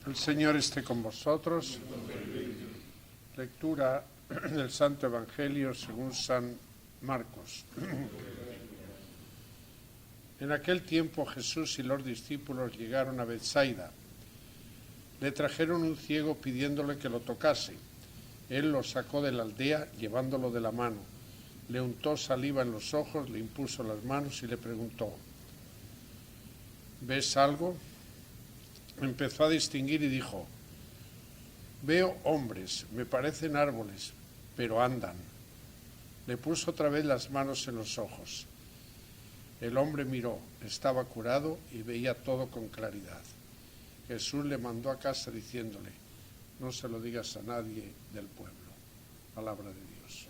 El Señor esté con vosotros. Lectura del Santo Evangelio según San Marcos. En aquel tiempo Jesús y los discípulos llegaron a Betsaida. Le trajeron un ciego pidiéndole que lo tocase. Él lo sacó de la aldea llevándolo de la mano. Le untó saliva en los ojos, le impuso las manos y le preguntó: ¿ves algo? Empezó a distinguir y dijo: veo hombres, me parecen árboles, pero andan. Le puso otra vez las manos en los ojos. El hombre miró, estaba curado y veía todo con claridad. Jesús le mandó a casa diciéndole: no se lo digas a nadie del pueblo. Palabra de Dios.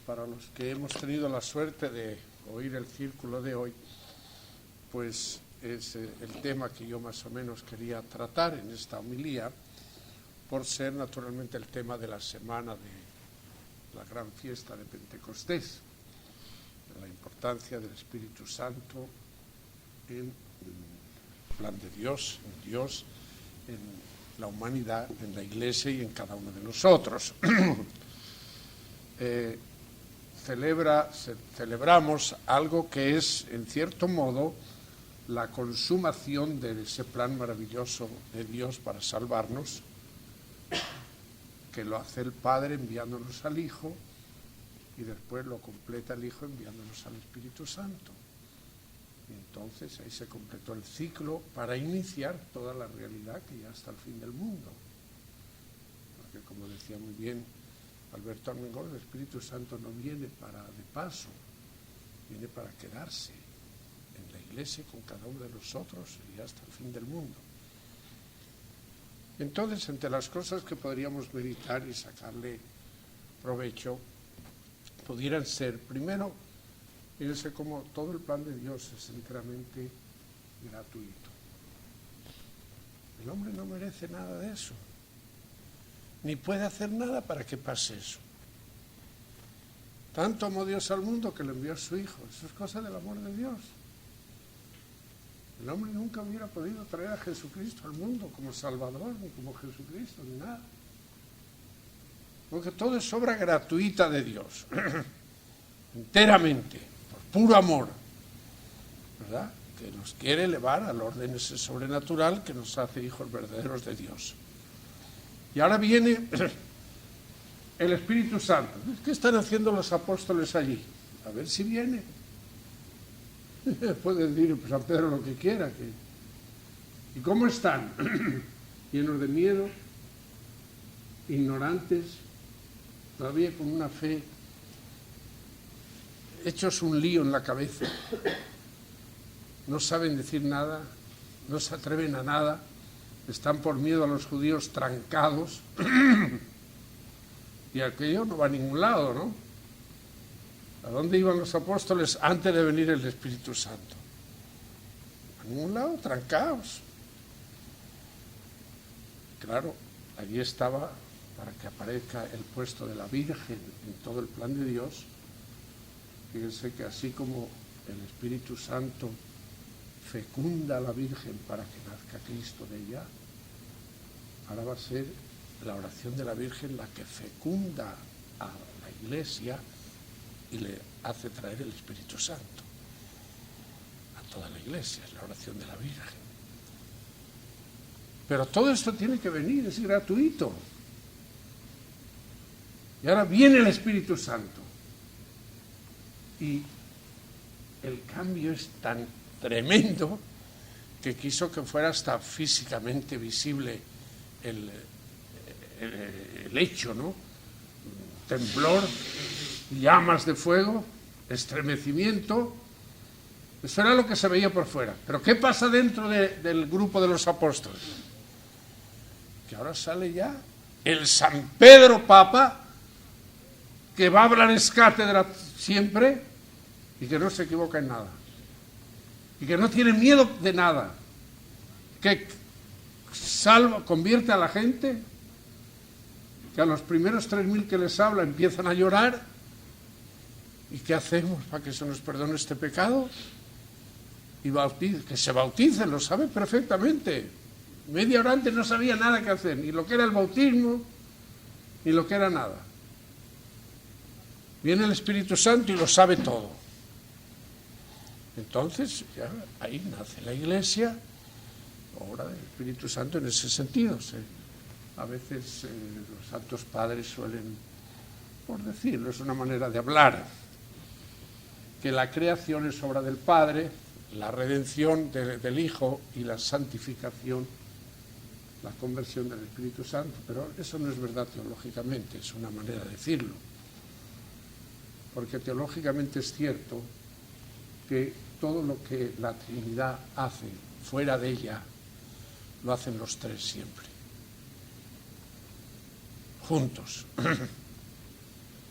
Para los que hemos tenido la suerte de oír el círculo de hoy, pues es el tema que yo más o menos quería tratar en esta homilía, por ser naturalmente el tema de la semana de la gran fiesta de Pentecostés, de la importancia del Espíritu Santo en el plan de Dios, en la humanidad, en la Iglesia y en cada uno de nosotros. Celebramos algo que es, en cierto modo, la consumación de ese plan maravilloso de Dios para salvarnos, que lo hace el Padre enviándonos al Hijo y después lo completa el Hijo enviándonos al Espíritu Santo. Y entonces ahí se completó el ciclo para iniciar toda la realidad que ya hasta el fin del mundo. Porque, como decía muy bien Alberto Armengol, el Espíritu Santo no viene de paso, viene para quedarse en la Iglesia con cada uno de nosotros y hasta el fin del mundo. Entonces, entre las cosas que podríamos meditar y sacarle provecho, pudieran ser, primero, fíjense cómo todo el plan de Dios es enteramente gratuito. El hombre no merece nada de eso, ni puede hacer nada para que pase eso. Tanto amó Dios al mundo que le envió a su Hijo. Eso es cosa del amor de Dios. El hombre nunca hubiera podido traer a Jesucristo al mundo como Salvador, ni como Jesucristo, ni nada. Porque todo es obra gratuita de Dios, enteramente, por puro amor, ¿verdad? Que nos quiere elevar al orden ese sobrenatural que nos hace hijos verdaderos de Dios. Y ahora viene el Espíritu Santo. ¿Qué están haciendo los apóstoles allí? A ver si viene. Puede decir San Pedro lo que quiera. ¿Y cómo están? Llenos de miedo, ignorantes, todavía con una fe, hechos un lío en la cabeza. No saben decir nada, no se atreven a nada. Están por miedo a los judíos trancados y aquello no va a ningún lado, ¿no? ¿A dónde iban los apóstoles antes de venir el Espíritu Santo? A ningún lado, trancados. Claro, allí estaba para que aparezca el puesto de la Virgen en todo el plan de Dios. Fíjense que así como el Espíritu Santo fecunda a la Virgen para que nazca Cristo de ella, ahora va a ser la oración de la Virgen la que fecunda a la Iglesia y le hace traer el Espíritu Santo a toda la Iglesia. Es la oración de la Virgen. Pero todo esto tiene que venir, es gratuito. Y ahora viene el Espíritu Santo. Y el cambio es tan tremendo que quiso que fuera hasta físicamente visible el hecho, ¿no? Temblor, llamas de fuego, estremecimiento. Eso era lo que se veía por fuera. Pero ¿qué pasa dentro del grupo de los apóstoles? Que ahora sale ya el San Pedro Papa, que va a hablar es cátedra siempre y que no se equivoca en nada. Y que no tiene miedo de nada. Que convierte a la gente que a los primeros 3.000 que les habla empiezan a llorar. ¿Y qué hacemos para que se nos perdone este pecado? Y que se bauticen, lo sabe perfectamente. Media hora antes no sabía nada que hacer, ni lo que era el bautismo, ni lo que era nada. Viene el Espíritu Santo y lo sabe todo. Entonces, ya ahí nace la Iglesia, obra del Espíritu Santo en ese sentido. A veces los santos padres suelen, por decirlo, es una manera de hablar, que la creación es obra del Padre, la redención del Hijo y la santificación, la conversión del Espíritu Santo, pero eso no es verdad teológicamente, es una manera de decirlo, porque teológicamente es cierto que todo lo que la Trinidad hace fuera de ella, lo hacen los tres siempre, juntos.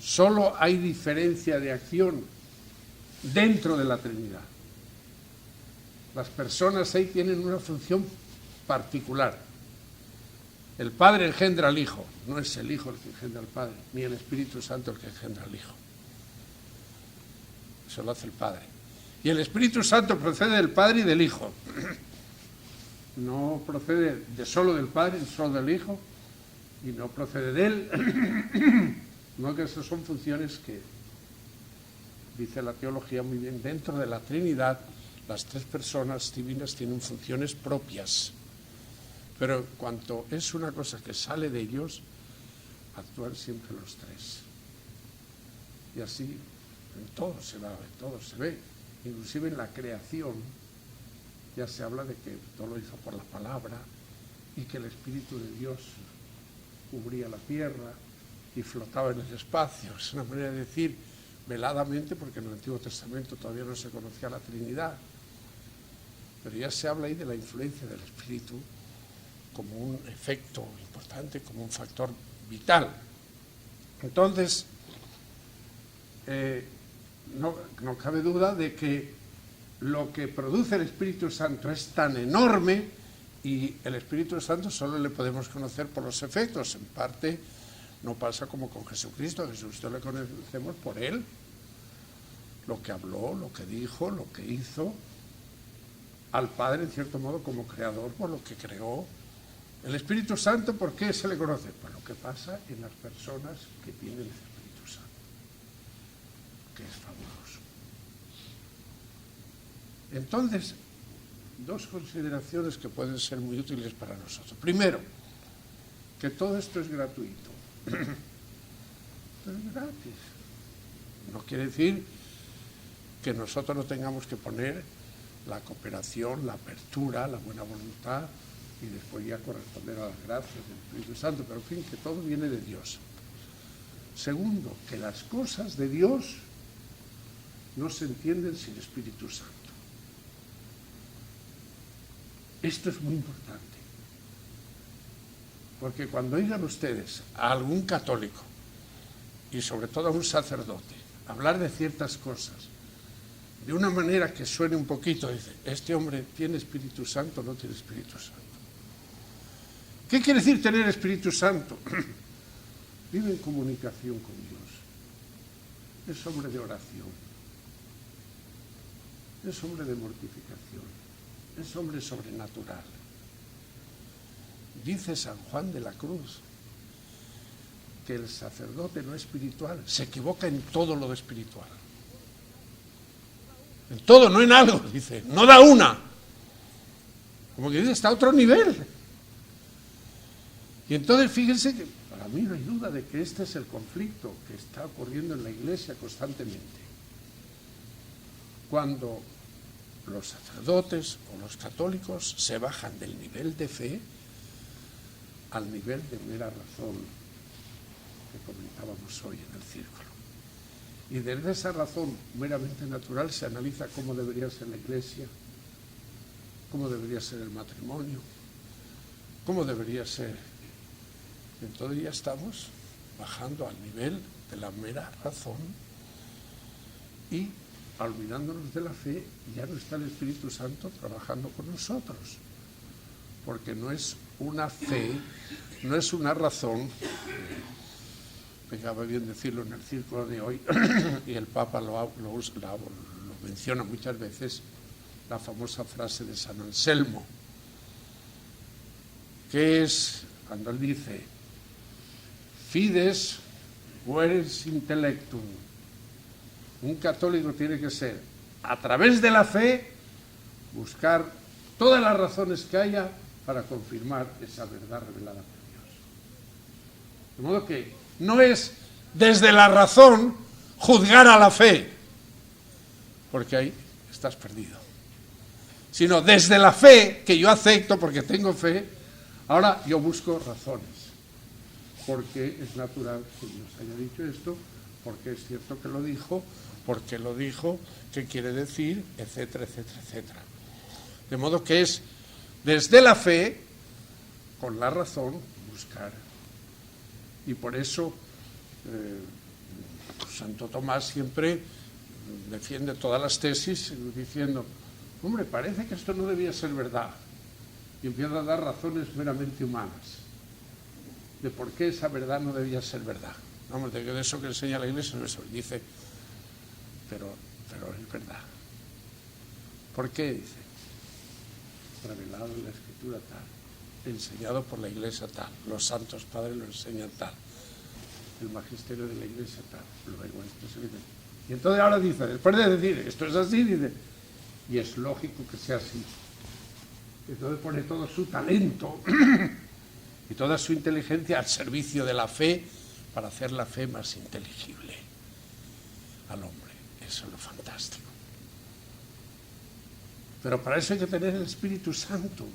Solo hay diferencia de acción dentro de la Trinidad. Las personas ahí tienen una función particular. El Padre engendra al Hijo, no es el Hijo el que engendra al Padre, ni el Espíritu Santo el que engendra al Hijo. Eso lo hace el Padre. Y el Espíritu Santo procede del Padre y del Hijo. No procede solo del Padre, solo del Hijo, y no procede de Él. No, que esas son funciones que, dice la teología muy bien, dentro de la Trinidad, las tres personas divinas tienen funciones propias. Pero cuanto es una cosa que sale de ellos, actúan siempre los tres. Y así en todo se va, en todo se ve. Inclusive en la creación ya se habla de que todo lo hizo por la palabra y que el Espíritu de Dios cubría la tierra y flotaba en el espacio. Es una manera de decir veladamente, porque en el Antiguo Testamento todavía no se conocía la Trinidad. Pero ya se habla ahí de la influencia del Espíritu como un efecto importante, como un factor vital. Entonces, no cabe duda de que lo que produce el Espíritu Santo es tan enorme, y el Espíritu Santo solo le podemos conocer por los efectos. En parte no pasa como con Jesucristo. A Jesucristo le conocemos por Él, lo que habló, lo que dijo, lo que hizo. Al Padre, en cierto modo, como creador, por lo que creó. El Espíritu Santo, ¿por qué se le conoce? Por lo que pasa en las personas que tienen el Espíritu Santo, que es fabuloso. Entonces, dos consideraciones que pueden ser muy útiles para nosotros. Primero, que todo esto es gratuito. Pero es gratis. No quiere decir que nosotros no tengamos que poner la cooperación, la apertura, la buena voluntad, y después ya corresponder a las gracias del Espíritu Santo, pero en fin, que todo viene de Dios. Segundo, que las cosas de Dios no se entienden sin Espíritu Santo. Esto es muy importante, porque cuando oigan ustedes a algún católico, y sobre todo a un sacerdote, hablar de ciertas cosas, de una manera que suene un poquito, dice, este hombre tiene Espíritu Santo o no tiene Espíritu Santo. ¿Qué quiere decir tener Espíritu Santo? Vive en comunicación con Dios. Es hombre de oración. Es hombre de mortificación. Es hombre sobrenatural. Dice San Juan de la Cruz que el sacerdote no espiritual se equivoca en todo lo espiritual. En todo, no en algo, dice. No da una. Como que dice, está a otro nivel. Y entonces fíjense que para mí no hay duda de que este es el conflicto que está ocurriendo en la Iglesia constantemente. Cuando los sacerdotes o los católicos se bajan del nivel de fe al nivel de mera razón que comentábamos hoy en el círculo. Y desde esa razón meramente natural se analiza cómo debería ser la Iglesia, cómo debería ser el matrimonio, cómo debería ser. Entonces ya estamos bajando al nivel de la mera razón y olvidándonos de la fe, ya no está el Espíritu Santo trabajando con nosotros, porque no es una fe no es una razón, pegaba bien decirlo en el círculo de hoy, y el Papa lo menciona muchas veces, la famosa frase de San Anselmo, que es cuando él dice: fides queres intellectum. Un católico tiene que ser, a través de la fe, buscar todas las razones que haya para confirmar esa verdad revelada por Dios. De modo que no es desde la razón juzgar a la fe, porque ahí estás perdido, sino desde la fe que yo acepto porque tengo fe. Ahora yo busco razones, porque es natural que Dios haya dicho esto, porque es cierto que lo dijo, porque lo dijo, qué quiere decir, etcétera, etcétera, etcétera. De modo que es desde la fe, con la razón, buscar. Y por eso Santo Tomás siempre defiende todas las tesis diciendo: hombre, parece que esto no debía ser verdad. Y empieza a dar razones meramente humanas de por qué esa verdad no debía ser verdad. Vamos, de eso que enseña la Iglesia no es eso. Dice, pero es verdad. ¿Por qué? Dice, revelado en la Escritura tal, enseñado por la Iglesia tal, los santos padres lo enseñan tal, el magisterio de la Iglesia tal, luego esto se dice. Y entonces ahora dice, después de decir esto es así, dice, y es lógico que sea así. Entonces pone todo su talento y toda su inteligencia al servicio de la fe para hacer la fe más inteligible al hombre. Eso es lo fantástico. Pero para eso hay que tener el Espíritu Santo.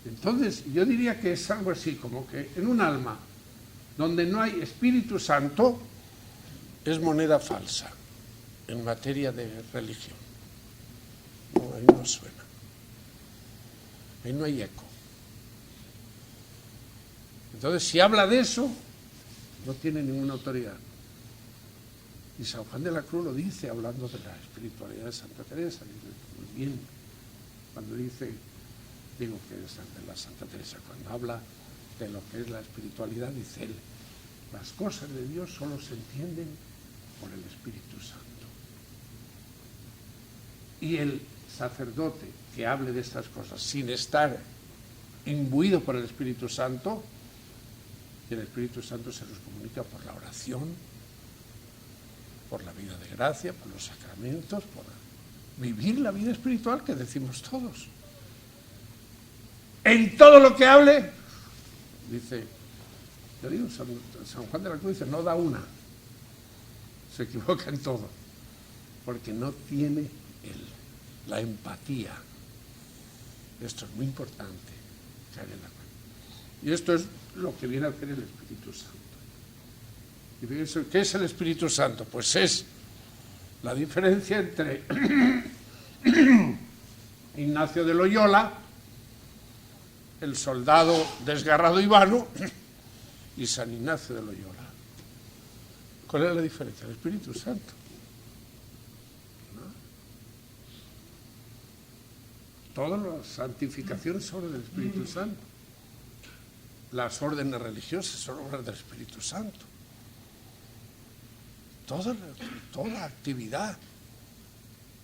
Entonces yo diría que es algo así, como que en un alma donde no hay Espíritu Santo es moneda falsa en materia de religión. No, ahí no suena. Ahí no hay eco. Entonces, si habla de eso, no tiene ninguna autoridad. Y San Juan de la Cruz lo dice hablando de la espiritualidad de Santa Teresa. Dice, muy bien, cuando dice, digo que es de la Santa Teresa, cuando habla de lo que es la espiritualidad, dice él, las cosas de Dios solo se entienden por el Espíritu Santo. Y el sacerdote que hable de estas cosas sin estar imbuido por el Espíritu Santo, y el Espíritu Santo se los comunica por la oración, por la vida de gracia, por los sacramentos, por vivir la vida espiritual que decimos todos. En todo lo que hable, dice, yo digo, San Juan de la Cruz dice, no da una, se equivoca en todo, porque no tiene la empatía. Esto es muy importante, caer en la cuenta. Y esto es lo que viene a hacer el Espíritu Santo. ¿Y qué es el Espíritu Santo? Pues es la diferencia entre Ignacio de Loyola, el soldado desgarrado y vano, y San Ignacio de Loyola. ¿Cuál es la diferencia? El Espíritu Santo. Todas las santificaciones son obras del Espíritu Santo. Las órdenes religiosas son obras del Espíritu Santo. Toda actividad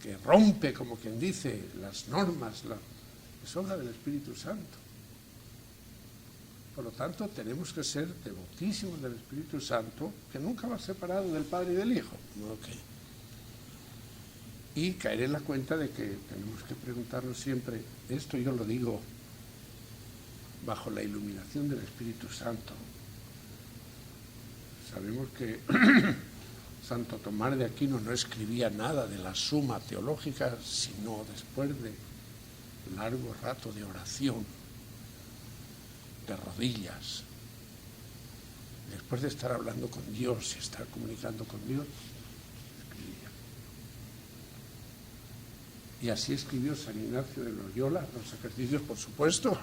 que rompe, como quien dice, las normas, es obra del Espíritu Santo. Por lo tanto, tenemos que ser devotísimos del Espíritu Santo, que nunca va separado del Padre y del Hijo. Okay. Y caer en la cuenta de que tenemos que preguntarnos siempre, esto yo lo digo bajo la iluminación del Espíritu Santo. Sabemos que Santo Tomás de Aquino no escribía nada de la Suma Teológica, sino después de largo rato de oración, de rodillas, después de estar hablando con Dios y estar comunicando con Dios, escribía. Y así escribió San Ignacio de Loyola, los ejercicios, por supuesto,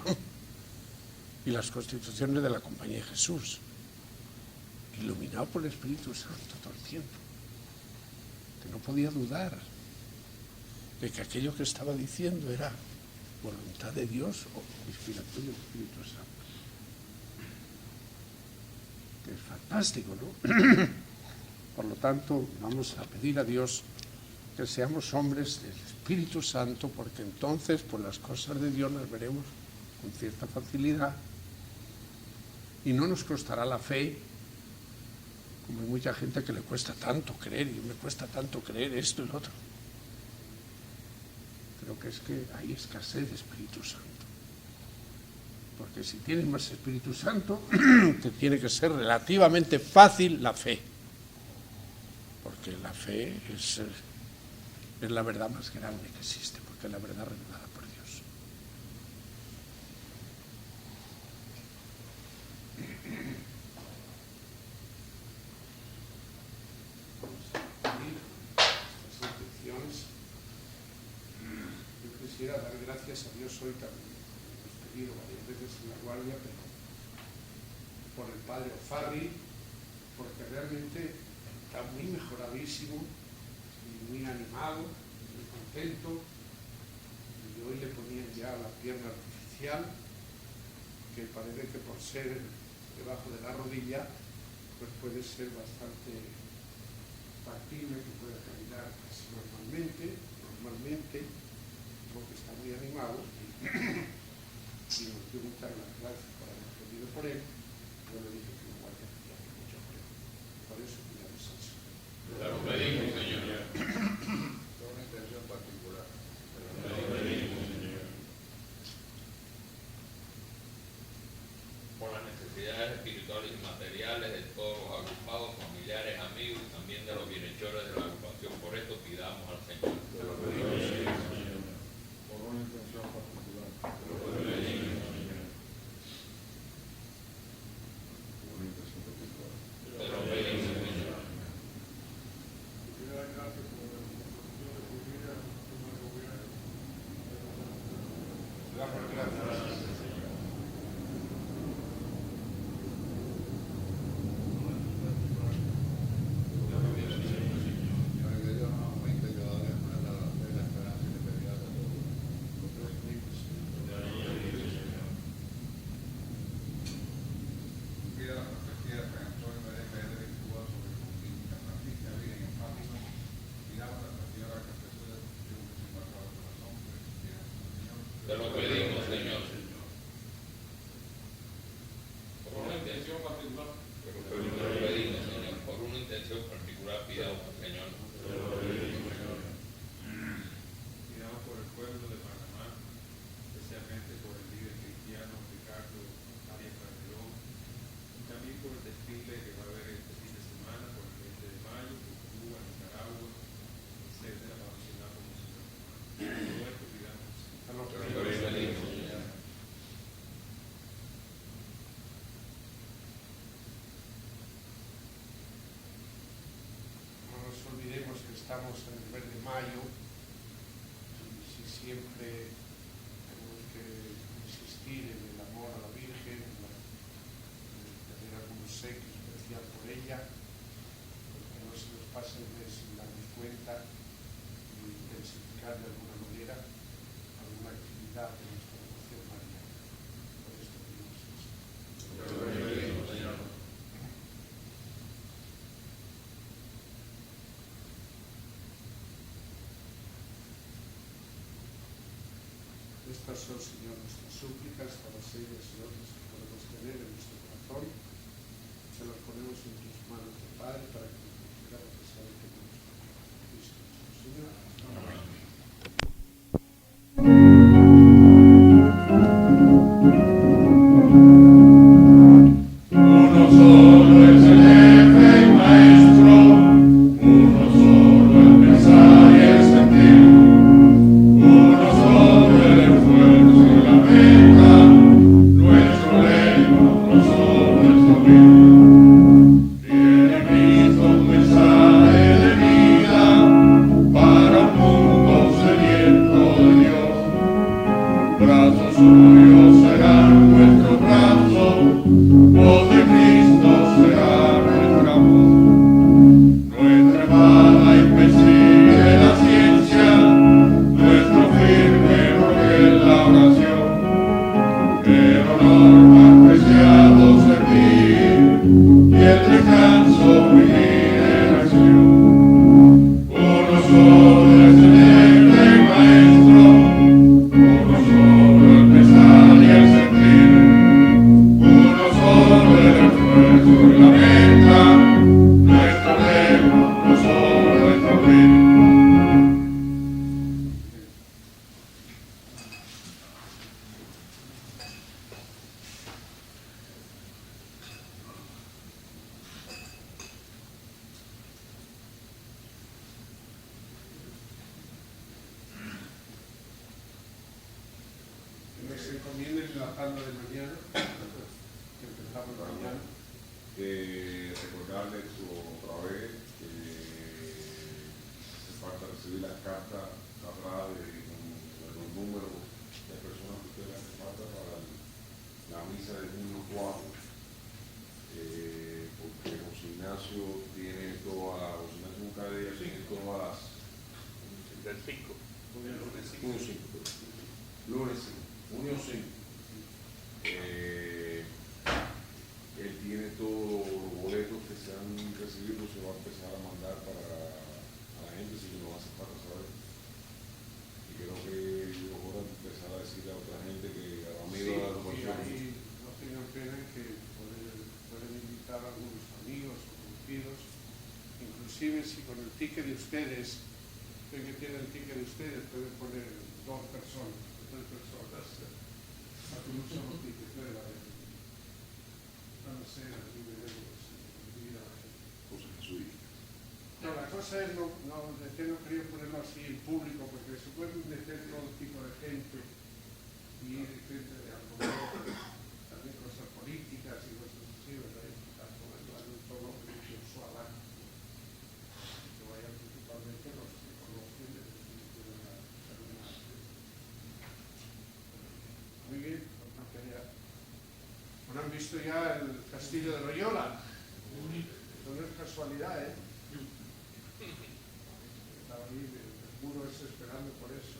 y las constituciones de la Compañía de Jesús, iluminado por el Espíritu Santo todo el tiempo, que no podía dudar de que aquello que estaba diciendo era voluntad de Dios o inspiración del Espíritu Santo. que es fantástico, ¿no? Por lo tanto, vamos a pedir a Dios que seamos hombres del Espíritu Santo, porque entonces pues las cosas de Dios las veremos con cierta facilidad y no nos costará la fe, como hay mucha gente que le cuesta tanto creer, y me cuesta tanto creer esto y lo otro. Creo que es que hay escasez de Espíritu Santo, porque si tienes más Espíritu Santo te tiene que ser relativamente fácil la fe, porque la fe es la verdad más grande que existe, porque es la verdad revelada por Dios. Estas intenciones, yo quisiera dar gracias a Dios hoy también. Hemos pedido varias veces en la guardia, pero por el padre O'Farrill, porque realmente está muy mejoradísimo, muy animado, muy contento, y hoy le ponían ya la pierna artificial, que parece que por ser debajo de la rodilla, pues puede ser bastante factible, que pueda caminar casi normalmente, porque está muy animado, y nos dio muchas gracias por haber pedido por él. Yo le dije que no guardia mucho por él, por eso cuidamos al Señor. Te lo pedimos, Señor. Con una intención particular. Te lo pedimos, Señor. Por las necesidades espirituales y materiales de todos los agrupados, familiares, amigos y también de los bienhechores de la agrupación. Por esto pidamos al Señor. Te lo pedimos, Señor. Por una intención particular. Te lo pedimos, Señor. Por una intención particular. Te lo pedimos, Señor. Te lo pedimos, Señor. Por una intención particular. Te lo pedimos, Señor. Por una intención particular pidamos al Señor. Te lo pedimos, Señor. Pidamos por el pueblo de Panamá, especialmente por el líder cristiano Ricardo Arias Calderón, y también por el desfile que va a haber este fin de semana, por el 20 de mayo, por Cuba, Nicaragua, etcétera, para mencionar como Señor. Todo esto pidamos. Te lo pedimos, Señor. No nos olvidemos que estamos en el mes de mayo, y si siempre tenemos que insistir en el amor a la Virgen, en tener algún obsequio especial por ella, porque no se nos pase el mes sin darnos cuenta y intensificar de alguna manera alguna actividad de nuestra devoción mariana. Por esto pedimos eso. Te lo pedimos, Señor. Estas son, Señor, nuestras súplicas, todas ellas y otras que podemos tener en nuestro corazón. Se las ponemos en tus manos, Padre, para que nos bendiga, porque sabe que no nos preocupa. Cristo nuestro Señor. Amén. Uno solo es el jefe y maestro, uno solo el pensar y el sentir, uno solo el esfuerzo y la meta, nuestro lema, no solo nuestro fin. Tiene la tanda de mañana, que empezamos mañana. Recordarles otra vez que hace falta recibir las cartas atrás de los números de personas que ustedes hace falta para la misa de junio 4, porque José Ignacio tiene todas, José Ignacio Mucadella tiene todas las Del 5. lunes 5, junio 5. Él tiene todos los boletos que se han recibido, se va a empezar a mandar para a la gente si no hace falta saber. Y creo que es hora de empezar a decirle a otra gente que a la Sí, amiga de la y agrupación. ahí no tengan pena en que pueden invitar a algunos amigos o conocidos, inclusive si con el ticket de ustedes, ven que tienen el ticket de ustedes, pueden poner 2 personas, 3 personas, a con un solo ticket, ¿verdad? Van a ser aquí veremos dividir a la gente. José Jesús. No, la cosa es, no quería ponerlo así en público, porque se pueden meter todo tipo de gente y gente de alcohol, también cosas políticas y cosas así, ¿verdad? Y está ponerlo en un tono suave, que vayan principalmente los que conocen el espíritu de la terminal. Muy bien, no quería. Bueno, han visto ya el castillo de Loyola. No es casualidad, ¿eh? Estaba ahí el muro ese esperando por eso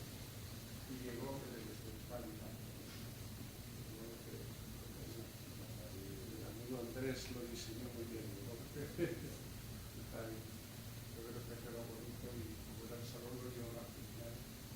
y llegó desde España. El amigo Andrés lo diseñó muy bien, ¿no? Está ahí. Yo creo que quedó bonito y como era el salón Loyola.